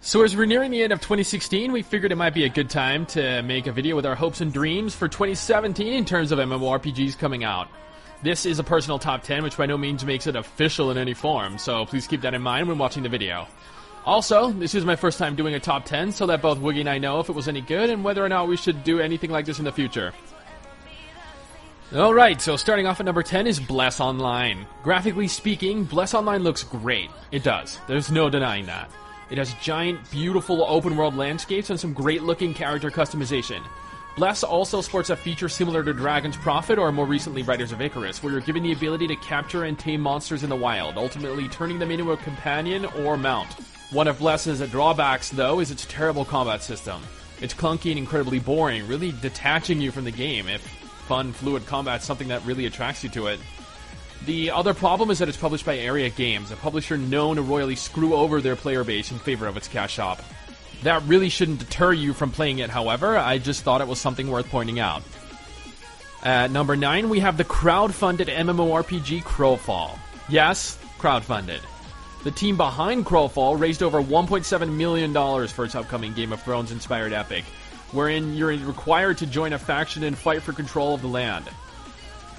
So as we're nearing the end of 2016, we figured it might be a good time to make a video with our hopes and dreams for 2017 in terms of MMORPGs coming out. This is a personal top 10, which by no means makes it official in any form, so please keep that in mind when watching the video. Also, this is my first time doing a top 10, so that both Woogie and I know if it was any good and whether or not we should do anything like this in the future. Alright, so starting off at number 10 is Bless Online. Graphically speaking, Bless Online looks great. It does. There's no denying that. It has giant, beautiful open-world landscapes and some great-looking character customization. Bless also sports a feature similar to Dragon's Prophet or more recently Riders of Icarus, where you're given the ability to capture and tame monsters in the wild, ultimately turning them into a companion or mount. One of Bless's drawbacks, though, is its terrible combat system. It's clunky and incredibly boring, really detaching you from the game, if fun, fluid combat's something that really attracts you to it. The other problem is that it's published by Area Games, a publisher known to royally screw over their player base in favor of its cash shop. That really shouldn't deter you from playing it, however. I just thought it was something worth pointing out. At number 9, we have the crowd-funded MMORPG Crowfall. Yes, crowd-funded. The team behind Crowfall raised over $1.7 million for its upcoming Game of Thrones-inspired epic, wherein you're required to join a faction and fight for control of the land.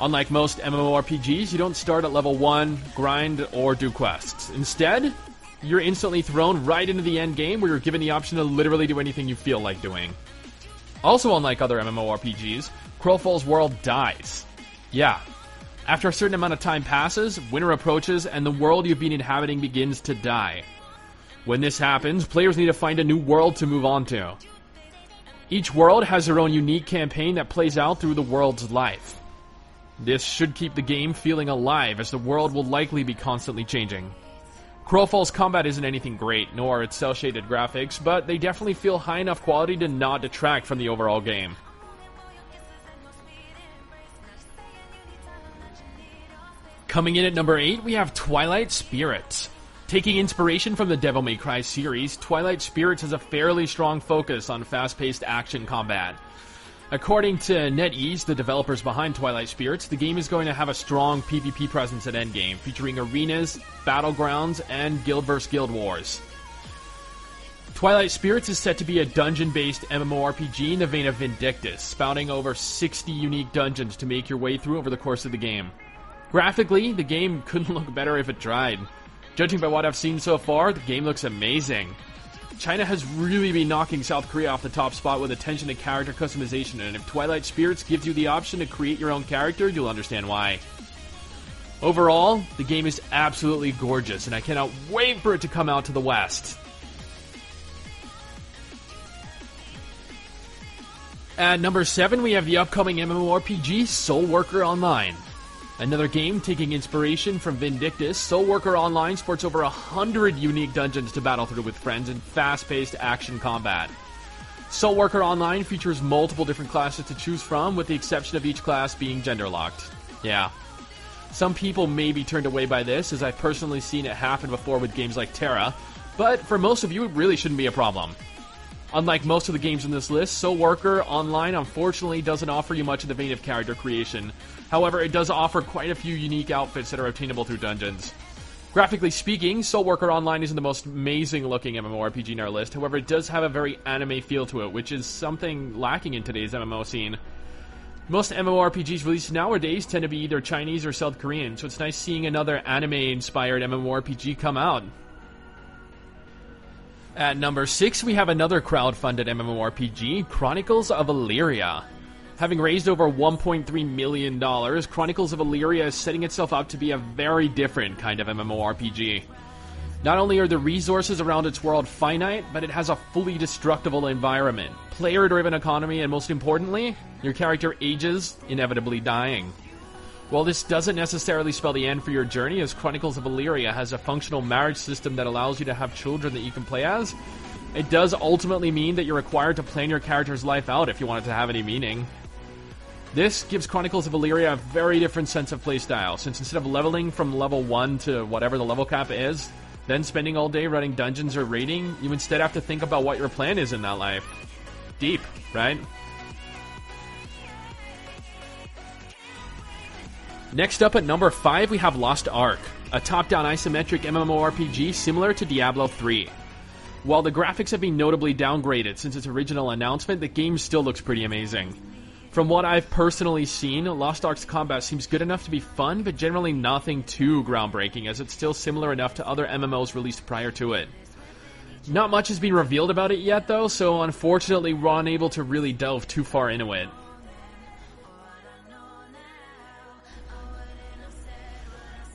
Unlike most MMORPGs, you don't start at level 1, grind, or do quests. Instead, you're instantly thrown right into the end game where you're given the option to literally do anything you feel like doing. Also unlike other MMORPGs, Crowfall's world dies. Yeah. After a certain amount of time passes, winter approaches, and the world you've been inhabiting begins to die. When this happens, players need to find a new world to move on to. Each world has their own unique campaign that plays out through the world's life. This should keep the game feeling alive, as the world will likely be constantly changing. Crowfall's combat isn't anything great, nor its cel-shaded graphics, but they definitely feel high enough quality to not detract from the overall game. Coming in at number 8, we have Twilight Spirits. Taking inspiration from the Devil May Cry series, Twilight Spirits has a fairly strong focus on fast-paced action combat. According to NetEase, the developers behind Twilight Spirits, the game is going to have a strong PvP presence at endgame, featuring arenas, battlegrounds, and guild vs. guild wars. Twilight Spirits is set to be a dungeon-based MMORPG in the vein of Vindictus, spouting over 60 unique dungeons to make your way through over the course of the game. Graphically, the game couldn't look better if it tried. Judging by what I've seen so far, the game looks amazing. China has really been knocking South Korea off the top spot with attention to character customization, and if Twilight Spirits gives you the option to create your own character, you'll understand why. Overall, the game is absolutely gorgeous, and I cannot wait for it to come out to the West. At number 7, we have the upcoming MMORPG Soul Worker Online. Another game taking inspiration from Vindictus, Soul Worker Online sports over 100 unique dungeons to battle through with friends in fast-paced action combat. Soul Worker Online features multiple different classes to choose from, with the exception of each class being gender-locked. Yeah. Some people may be turned away by this, as I've personally seen it happen before with games like Terra, but for most of you it really shouldn't be a problem. Unlike most of the games in this list, Soul Worker Online unfortunately doesn't offer you much in the vein of character creation. However, it does offer quite a few unique outfits that are obtainable through dungeons. Graphically speaking, Soul Worker Online isn't the most amazing looking MMORPG in our list, however it does have a very anime feel to it, which is something lacking in today's MMO scene. Most MMORPGs released nowadays tend to be either Chinese or South Korean, so it's nice seeing another anime-inspired MMORPG come out. At number 6, we have another crowd-funded MMORPG, Chronicles of Illyria. Having raised over $1.3 million, Chronicles of Illyria is setting itself up to be a very different kind of MMORPG. Not only are the resources around its world finite, but it has a fully destructible environment, player-driven economy, and most importantly, your character ages, inevitably dying. While this doesn't necessarily spell the end for your journey, as Chronicles of Illyria has a functional marriage system that allows you to have children that you can play as, it does ultimately mean that you're required to plan your character's life out if you want it to have any meaning. This gives Chronicles of Illyria a very different sense of playstyle, since instead of leveling from level 1 to whatever the level cap is, then spending all day running dungeons or raiding, you instead have to think about what your plan is in that life. Deep, right? Next up at number 5, we have Lost Ark, a top-down isometric MMORPG similar to Diablo 3. While the graphics have been notably downgraded since its original announcement, the game still looks pretty amazing. From what I've personally seen, Lost Ark's combat seems good enough to be fun, but generally nothing too groundbreaking, as it's still similar enough to other MMOs released prior to it. Not much has been revealed about it yet though, so unfortunately we're unable to really delve too far into it.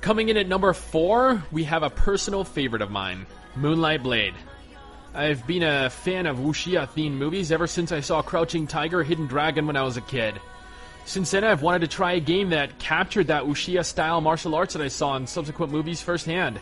Coming in at number 4, we have a personal favorite of mine, Moonlight Blade. I've been a fan of wuxia-themed movies ever since I saw Crouching Tiger, Hidden Dragon when I was a kid. Since then, I've wanted to try a game that captured that wuxia-style martial arts that I saw in subsequent movies firsthand.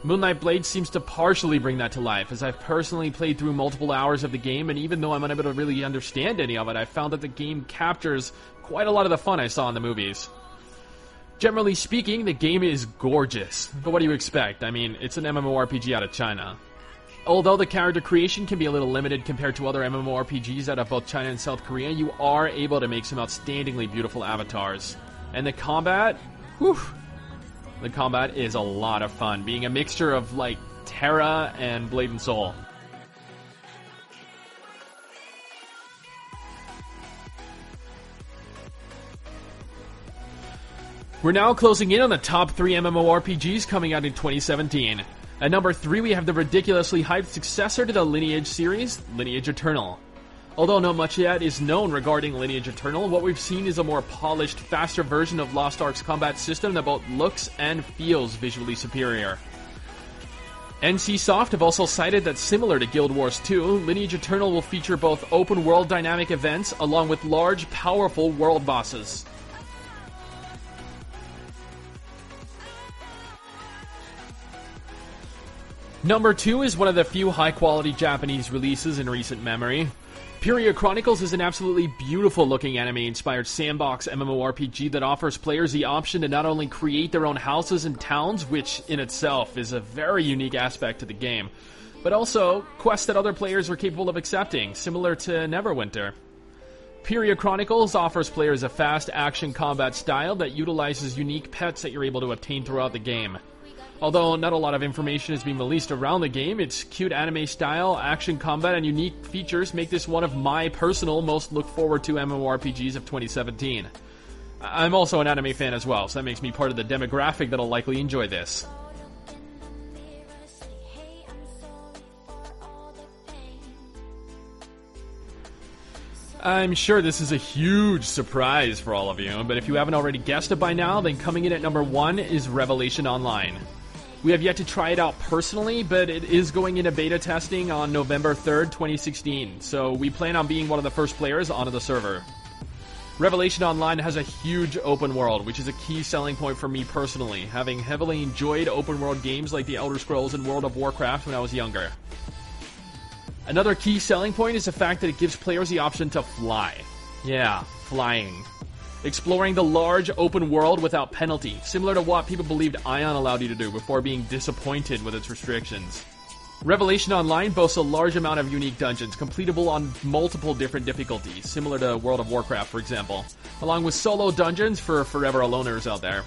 Moonlight Blade seems to partially bring that to life, as I've personally played through multiple hours of the game, and even though I'm unable to really understand any of it, I found that the game captures quite a lot of the fun I saw in the movies. Generally speaking, the game is gorgeous, but what do you expect? I mean, it's an MMORPG out of China. Although the character creation can be a little limited compared to other MMORPGs out of both China and South Korea, you are able to make some outstandingly beautiful avatars. And the combat, whew, the combat is a lot of fun, being a mixture of, like, Terra and Blade and Soul. We're now closing in on the top 3 MMORPGs coming out in 2017. At number 3, we have the ridiculously hyped successor to the Lineage series, Lineage Eternal. Although not much yet is known regarding Lineage Eternal, what we've seen is a more polished, faster version of Lost Ark's combat system that both looks and feels visually superior. NCSoft have also cited that similar to Guild Wars 2, Lineage Eternal will feature both open-world dynamic events along with large, powerful world bosses. Number 2 is one of the few high-quality Japanese releases in recent memory. Pyria Chronicles is an absolutely beautiful-looking anime-inspired sandbox MMORPG that offers players the option to not only create their own houses and towns, which in itself is a very unique aspect to the game, but also quests that other players are capable of accepting, similar to Neverwinter. Pyria Chronicles offers players a fast action combat style that utilizes unique pets that you're able to obtain throughout the game. Although not a lot of information is being released around the game, its cute anime style, action combat, and unique features make this one of my personal most look forward to MMORPGs of 2017. I'm also an anime fan as well, so that makes me part of the demographic that'll likely enjoy this. I'm sure this is a huge surprise for all of you, but if you haven't already guessed it by now, then coming in at number 1 is Revelation Online. We have yet to try it out personally, but it is going into beta testing on November 3rd, 2016, so we plan on being one of the first players onto the server. Revelation Online has a huge open world, which is a key selling point for me personally, having heavily enjoyed open world games like The Elder Scrolls and World of Warcraft when I was younger. Another key selling point is the fact that it gives players the option to fly. Yeah, flying. Exploring the large open world without penalty, similar to what people believed Ion allowed you to do before being disappointed with its restrictions. Revelation Online boasts a large amount of unique dungeons, completable on multiple different difficulties, similar to World of Warcraft, for example, along with solo dungeons for Forever Aloners out there.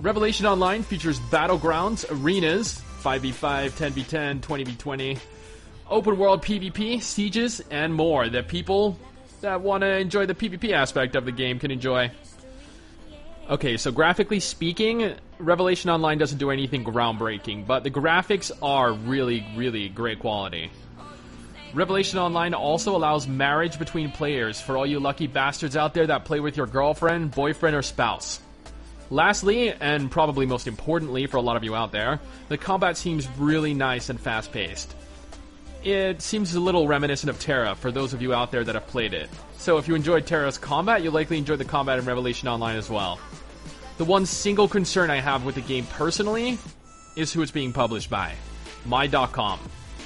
Revelation Online features battlegrounds, arenas, 5v5, 10v10, 20v20, open world PvP, sieges, and more that people that want to enjoy the PvP aspect of the game can enjoy. Okay, so graphically speaking, Revelation Online doesn't do anything groundbreaking, but the graphics are really, really great quality. Revelation Online also allows marriage between players for all you lucky bastards out there that play with your girlfriend, boyfriend, or spouse. Lastly, and probably most importantly for a lot of you out there, the combat seems really nice and fast-paced. It seems a little reminiscent of Terra for those of you out there that have played it. So if you enjoyed Terra's combat, you'll likely enjoy the combat in Revelation Online as well. The one single concern I have with the game personally is who it's being published by. My.com,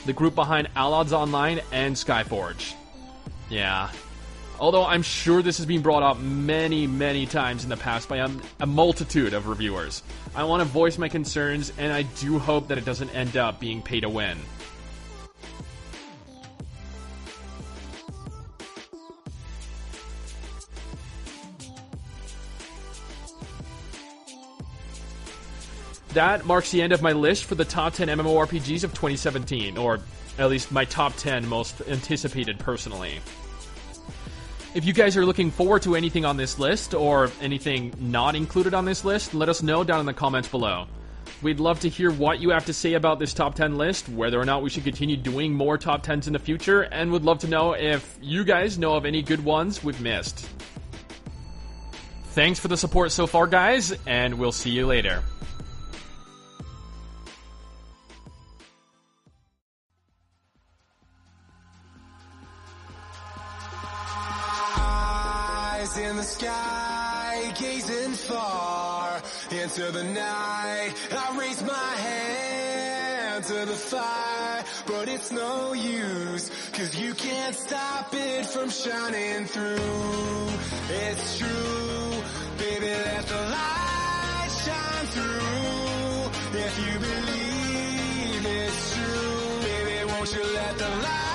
the group behind Allods Online and Skyforge. Yeah. Although I'm sure this has been brought up many, many times in the past by a multitude of reviewers. I want to voice my concerns, and I do hope that it doesn't end up being pay to win. that marks the end of my list for the top 10 MMORPGs of 2017, or at least my top 10 most anticipated personally. If you guys are looking forward to anything on this list, or anything not included on this list, let us know down in the comments below. We'd love to hear what you have to say about this top 10 list, whether or not we should continue doing more top 10s in the future, and would love to know if you guys know of any good ones we've missed. Thanks for the support so far, guys, and we'll see you later. Eyes in the sky, gazing far into the night. I raise my hand to the fire, but it's no use, 'cause you can't stop it from shining through. It's true, baby, let the light shine through. If you believe it's true, baby, won't you let the light